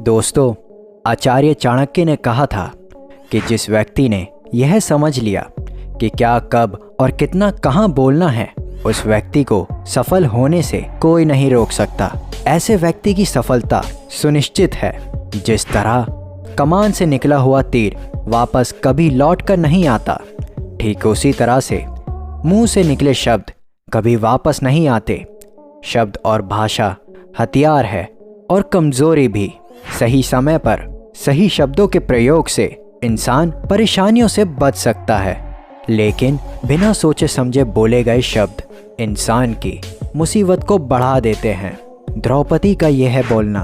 दोस्तों, आचार्य चाणक्य ने कहा था कि जिस व्यक्ति ने यह समझ लिया कि क्या, कब और कितना कहाँ बोलना है, उस व्यक्ति को सफल होने से कोई नहीं रोक सकता। ऐसे व्यक्ति की सफलता सुनिश्चित है। जिस तरह कमान से निकला हुआ तीर वापस कभी लौट कर नहीं आता, ठीक उसी तरह से मुंह से निकले शब्द कभी वापस नहीं आते। शब्द और भाषा हथियार है और कमजोरी भी। सही समय पर सही शब्दों के प्रयोग से इंसान परेशानियों से बच सकता है, लेकिन बिना सोचे समझे बोले गए शब्द इंसान की मुसीबत को बढ़ा देते हैं। द्रौपदी का यह बोलना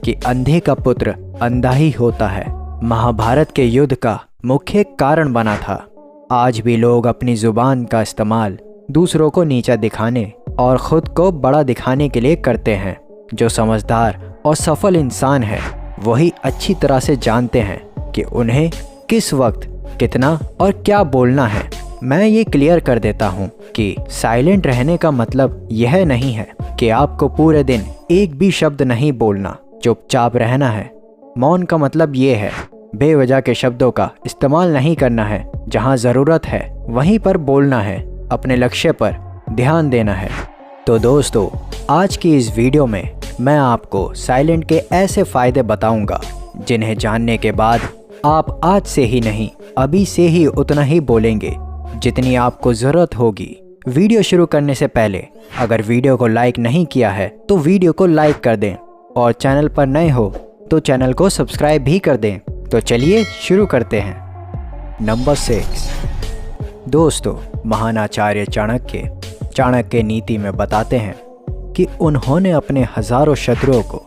कि अंधे का पुत्र अंधा ही होता है, महाभारत के युद्ध का मुख्य कारण बना था। आज भी लोग अपनी जुबान का इस्तेमाल दूसरों को नीचा दिखाने और खुद को बड़ा दिखाने के लिए करते हैं। जो समझदार और सफल इंसान है वही अच्छी तरह से जानते हैं कि उन्हें किस वक्त कितना और क्या बोलना है। मैं ये क्लियर कर देता हूँ कि साइलेंट रहने का मतलब यह नहीं है कि आपको पूरे दिन एक भी शब्द नहीं बोलना, चुपचाप रहना है। मौन का मतलब ये है बेवजह के शब्दों का इस्तेमाल नहीं करना है। जहाँ ज़रूरत है वहीं पर बोलना है, अपने लक्ष्य पर ध्यान देना है। तो दोस्तों, आज की इस वीडियो में मैं आपको साइलेंट के ऐसे फ़ायदे बताऊंगा जिन्हें जानने के बाद आप आज से ही नहीं, अभी से ही उतना ही बोलेंगे जितनी आपको ज़रूरत होगी। वीडियो शुरू करने से पहले अगर वीडियो को लाइक नहीं किया है तो वीडियो को लाइक कर दें और चैनल पर नए हो तो चैनल को सब्सक्राइब भी कर दें। तो चलिए शुरू करते हैं। नंबर 6। दोस्तों, महान आचार्य चाणक्य नीति में बताते हैं कि उन्होंने अपने हजारों शत्रुओं को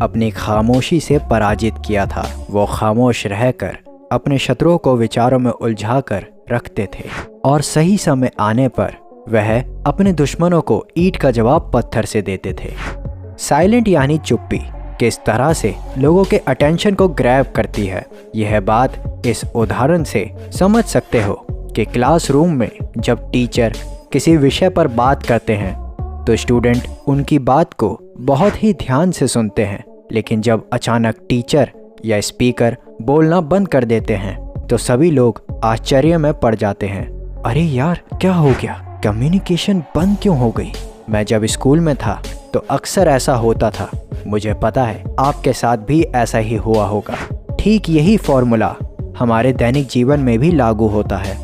अपनी खामोशी से पराजित किया था। वो खामोश रहकर अपने शत्रुओं को विचारों में उलझाकर रखते थे और सही समय आने पर वह अपने दुश्मनों को ईंट का जवाब पत्थर से देते थे। साइलेंट यानी चुप्पी किस तरह से लोगों के अटेंशन को ग्रैब करती है, यह बात इस उदाहरण से समझ सकते हो कि क्लासरूम में जब टीचर किसी विषय पर बात करते हैं तो स्टूडेंट उनकी बात को बहुत ही ध्यान से सुनते हैं, लेकिन जब अचानक टीचर या स्पीकर बोलना बंद कर देते हैं तो सभी लोग आश्चर्य में पड़ जाते हैं। अरे यार, क्या हो गया? कम्युनिकेशन बंद क्यों हो गई? मैं जब स्कूल में था तो अक्सर ऐसा होता था। मुझे पता है आपके साथ भी ऐसा ही हुआ होगा। ठीक यही फॉर्मूला हमारे दैनिक जीवन में भी लागू होता है।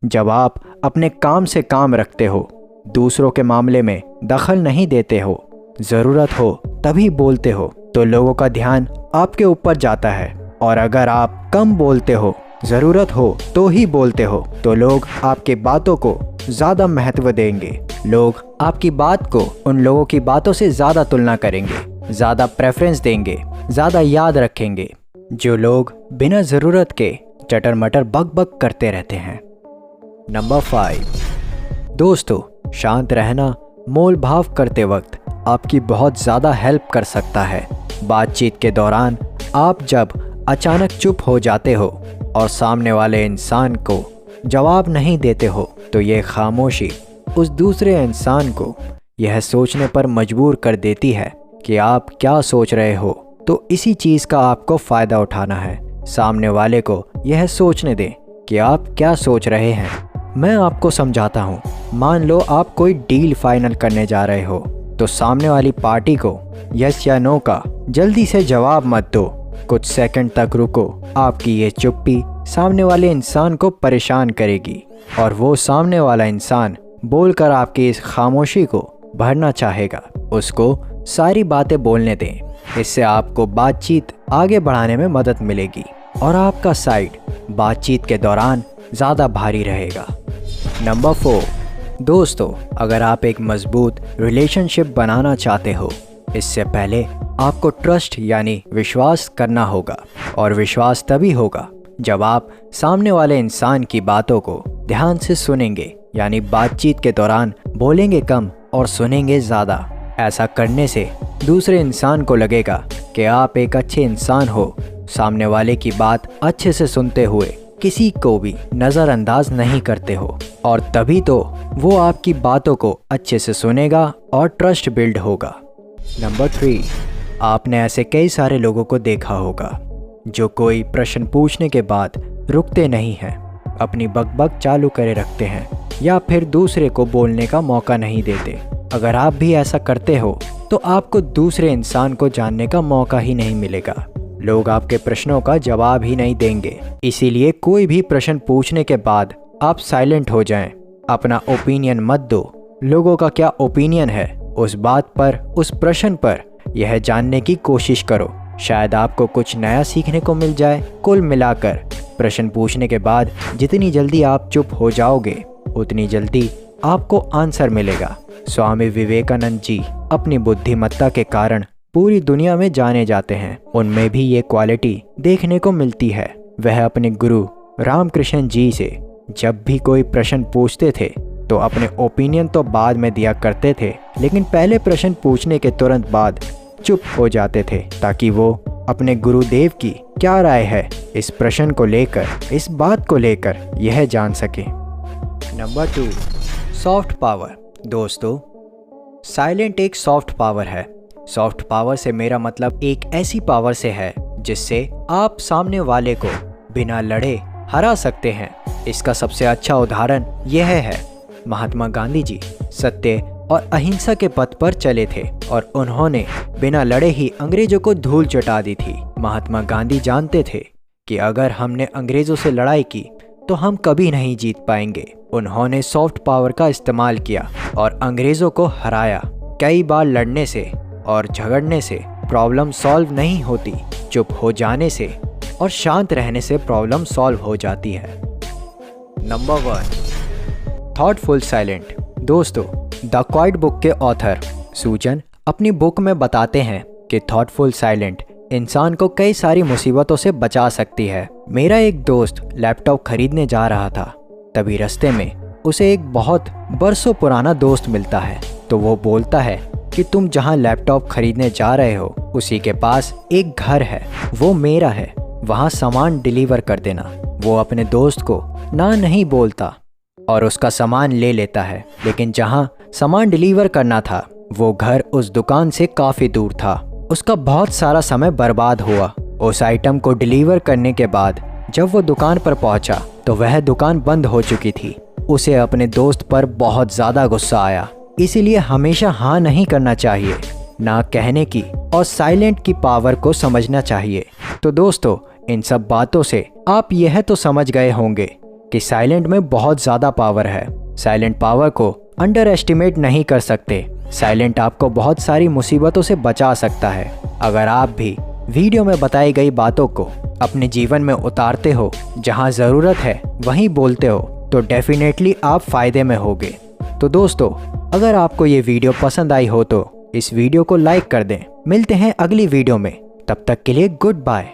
जब आप अपने काम से काम रखते हो, दूसरों के मामले में दखल नहीं देते हो, ज़रूरत हो तभी बोलते हो, तो लोगों का ध्यान आपके ऊपर जाता है। और अगर आप कम बोलते हो, ज़रूरत हो तो ही बोलते हो, तो लोग आपकी बातों को ज़्यादा महत्व देंगे। लोग आपकी बात को उन लोगों की बातों से ज़्यादा तुलना करेंगे, ज़्यादा प्रेफरेंस देंगे, ज़्यादा याद रखेंगे। जो लोग बिना ज़रूरत के चटर मटर बक बक करते रहते हैं। नंबर 5। दोस्तों, शांत रहना मोल भाव करते वक्त आपकी बहुत ज़्यादा हेल्प कर सकता है। बातचीत के दौरान आप जब अचानक चुप हो जाते हो और सामने वाले इंसान को जवाब नहीं देते हो तो ये खामोशी उस दूसरे इंसान को यह सोचने पर मजबूर कर देती है कि आप क्या सोच रहे हो। तो इसी चीज़ का आपको फ़ायदा उठाना है। सामने वाले को यह सोचने दें कि आप क्या सोच रहे हैं। मैं आपको समझाता हूँ। मान लो आप कोई डील फाइनल करने जा रहे हो, तो सामने वाली पार्टी को यस या नो का जल्दी से जवाब मत दो, कुछ सेकंड तक रुको। आपकी ये चुप्पी सामने वाले इंसान को परेशान करेगी और वो सामने वाला इंसान बोलकर आपकी इस खामोशी को भरना चाहेगा। उसको सारी बातें बोलने दें। इससे आपको बातचीत आगे बढ़ाने में मदद मिलेगी और आपका साइड बातचीत के दौरान ज़्यादा भारी रहेगा। नंबर 4। दोस्तों, अगर आप एक मजबूत रिलेशनशिप बनाना चाहते हो, इससे पहले आपको ट्रस्ट यानी विश्वास करना होगा। और विश्वास तभी होगा जब आप सामने वाले इंसान की बातों को ध्यान से सुनेंगे, यानी बातचीत के दौरान बोलेंगे कम और सुनेंगे ज़्यादा। ऐसा करने से दूसरे इंसान को लगेगा कि आप एक अच्छे इंसान हो, सामने वाले की बात अच्छे से सुनते हुए किसी को भी नज़रअंदाज नहीं करते हो, और तभी तो वो आपकी बातों को अच्छे से सुनेगा और ट्रस्ट बिल्ड होगा। नंबर 3। आपने ऐसे कई सारे लोगों को देखा होगा जो कोई प्रश्न पूछने के बाद रुकते नहीं हैं, अपनी बकबक चालू करे रखते हैं या फिर दूसरे को बोलने का मौका नहीं देते। अगर आप भी ऐसा करते हो तो आपको दूसरे इंसान को जानने का मौका ही नहीं मिलेगा। लोग आपके प्रश्नों का जवाब ही नहीं देंगे। इसीलिए कोई भी प्रश्न पूछने के बाद आप साइलेंट हो जाएं। अपना ओपिनियन मत दो। लोगों का क्या ओपिनियन है उस बात पर, उस प्रश्न पर यह जानने की कोशिश करो। शायद आपको कुछ नया सीखने को मिल जाए। कुल मिलाकर प्रश्न पूछने के बाद जितनी जल्दी आप चुप हो जाओगे उतनी जल्दी आपको आंसर मिलेगा। स्वामी विवेकानंद जी अपनी बुद्धिमत्ता के कारण पूरी दुनिया में जाने जाते हैं। उनमें भी ये क्वालिटी देखने को मिलती है। वह अपने गुरु रामकृष्ण जी से जब भी कोई प्रश्न पूछते थे तो अपने ओपिनियन तो बाद में दिया करते थे, लेकिन पहले प्रश्न पूछने के तुरंत बाद चुप हो जाते थे ताकि वो अपने गुरुदेव की क्या राय है इस प्रश्न को लेकर, इस बात को लेकर यह जान सके। Number 2, soft power. दोस्तों, साइलेंट एक सॉफ्ट पावर है। सॉफ्ट पावर से मेरा मतलब एक ऐसी पावर से है जिससे आप सामने वाले को बिना लड़े हरा सकते हैं। इसका सबसे अच्छा उदाहरण यह है, महात्मा गांधी जी सत्य और अहिंसा के पथ पर चले थे और उन्होंने बिना लड़े ही अंग्रेजों को धूल चटा दी थी। महात्मा गांधी जानते थे कि अगर हमने अंग्रेजों से लड़ाई की तो हम कभी नहीं जीत पाएंगे। उन्होंने सॉफ्ट पावर का इस्तेमाल किया और अंग्रेजों को हराया। कई बार लड़ने से और झगड़ने से प्रॉब्लम सॉल्व नहीं होती, चुप हो जाने से और शांत रहने से प्रॉब्लम सॉल्व हो जाती है। Number 1, thoughtful silent. दोस्तों, द क्वाइट बुक के ऑथर सूजन अपनी बुक में बताते हैं कि थॉटफुल साइलेंट इंसान को कई सारी मुसीबतों से बचा सकती है। मेरा एक दोस्त लैपटॉप खरीदने जा रहा था, तभी रास्ते में उसे एक बहुत बरसों पुराना दोस्त मिलता है। तो वो बोलता है कि तुम जहाँ लैपटॉप खरीदने जा रहे हो उसी के पास एक घर है, वो मेरा है, वहाँ सामान डिलीवर कर देना। वो अपने दोस्त को ना नहीं बोलता और उसका सामान ले लेता है, लेकिन जहाँ सामान डिलीवर करना था वो घर उस दुकान से काफ़ी दूर था। उसका बहुत सारा समय बर्बाद हुआ। उस आइटम को डिलीवर करने के बाद जब वो दुकान पर पहुंचा तो वह दुकान बंद हो चुकी थी। उसे अपने दोस्त पर बहुत ज़्यादा गुस्सा आया। इसीलिए हमेशा हाँ नहीं करना चाहिए, ना कहने की और साइलेंट की पावर को समझना चाहिए। तो दोस्तों, इन सब बातों से आप यह तो समझ गए होंगे कि साइलेंट में बहुत ज़्यादा पावर है। साइलेंट पावर को अंडर एस्टिमेट नहीं कर सकते। साइलेंट आपको बहुत सारी मुसीबतों से बचा सकता है। अगर आप भी वीडियो में बताई गई बातों को अपने जीवन में उतारते हो, जहां ज़रूरत है वहीं बोलते हो, तो डेफिनेटली आप फ़ायदे में होगे। तो दोस्तों, अगर आपको ये वीडियो पसंद आई हो तो इस वीडियो को लाइक कर दें। मिलते हैं अगली वीडियो में, तब तक के लिए गुड बाय।